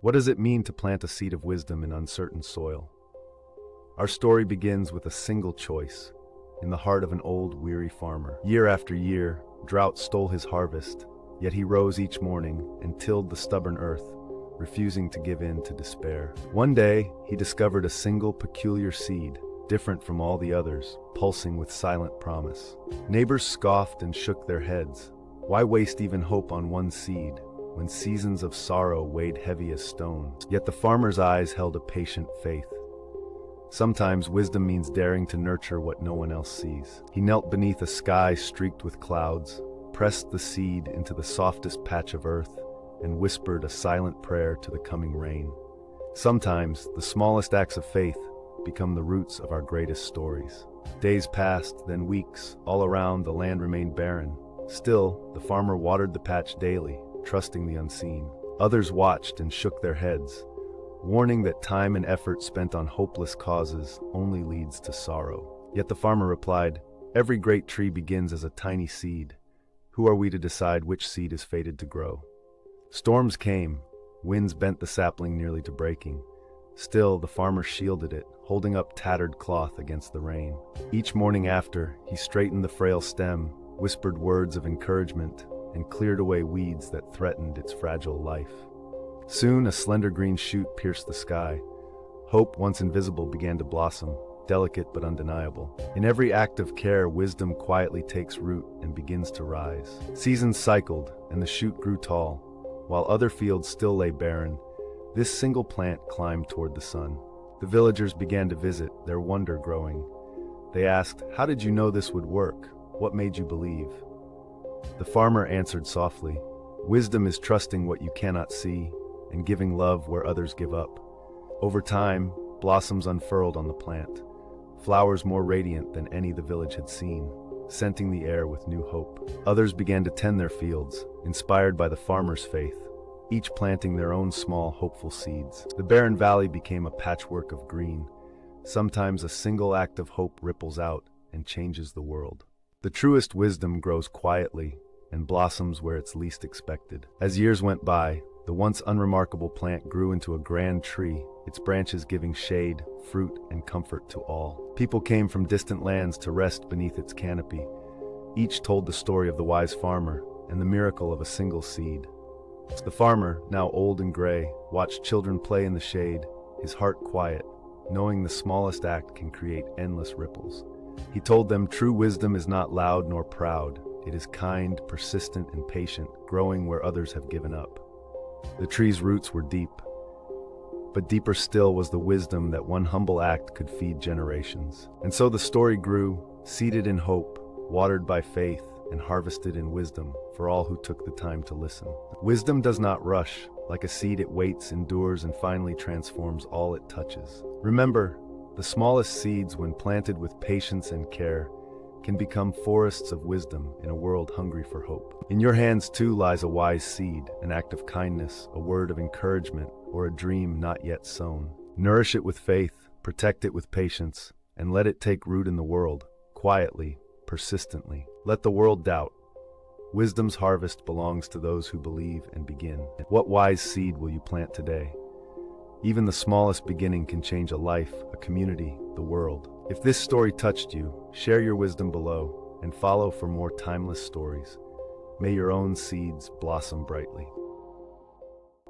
What does it mean to plant a seed of wisdom in uncertain soil? Our story begins with a single choice, in the heart of an old, weary farmer. Year after year, drought stole his harvest, yet he rose each morning and tilled the stubborn earth, refusing to give in to despair. One day, he discovered a single peculiar seed, different from all the others, pulsing with silent promise. Neighbors scoffed and shook their heads. Why waste even hope on one seed, when seasons of sorrow weighed heavy as stone? Yet the farmer's eyes held a patient faith. Sometimes wisdom means daring to nurture what no one else sees. He knelt beneath a sky streaked with clouds, pressed the seed into the softest patch of earth, and whispered a silent prayer to the coming rain. Sometimes, the smallest acts of faith become the roots of our greatest stories. Days passed, then weeks. All around, the land remained barren. Still, the farmer watered the patch daily, trusting the unseen. Others watched and shook their heads, warning that time and effort spent on hopeless causes only leads to sorrow. Yet the farmer replied, "Every great tree begins as a tiny seed. Who are we to decide which seed is fated to grow?" Storms came, winds bent the sapling nearly to breaking. Still, the farmer shielded it, holding up tattered cloth against the rain. Each morning after, he straightened the frail stem, whispered words of encouragement, and cleared away weeds that threatened its fragile life. Soon, a slender green shoot pierced the sky. Hope, once invisible, began to blossom, delicate but undeniable. In every act of care, wisdom quietly takes root and begins to rise. Seasons cycled, and the shoot grew tall. While other fields still lay barren, this single plant climbed toward the sun. The villagers began to visit, their wonder growing. They asked, "How did you know this would work? What made you believe?" The farmer answered softly, "Wisdom is trusting what you cannot see, and giving love where others give up." Over time, blossoms unfurled on the plant, flowers more radiant than any the village had seen, scenting the air with new hope. Others began to tend their fields, inspired by the farmer's faith, each planting their own small, hopeful seeds. The barren valley became a patchwork of green. Sometimes a single act of hope ripples out and changes the world. The truest wisdom grows quietly and blossoms where it's least expected. As years went by, the once unremarkable plant grew into a grand tree, its branches giving shade, fruit, and comfort to all. People came from distant lands to rest beneath its canopy. Each told the story of the wise farmer and the miracle of a single seed. The farmer, now old and gray, watched children play in the shade, his heart quiet, knowing the smallest act can create endless ripples. He told them true wisdom is not loud nor proud. It is kind, persistent, and patient, growing where others have given up. The tree's roots were deep, but deeper still was the wisdom that one humble act could feed generations. And so the story grew, seeded in hope, watered by faith, and harvested in wisdom for all who took the time to listen. Wisdom does not rush. Like a seed, it waits, endures, and finally transforms all it touches. Remember, the smallest seeds, when planted with patience and care, can become forests of wisdom in a world hungry for hope. In your hands, too, lies a wise seed, an act of kindness, a word of encouragement, or a dream not yet sown. Nourish it with faith, protect it with patience, and let it take root in the world, quietly, persistently. Let the world doubt. Wisdom's harvest belongs to those who believe and begin. What wise seed will you plant today? Even the smallest beginning can change a life, a community, the world. If this story touched you, share your wisdom below and follow for more timeless stories. May your own seeds blossom brightly.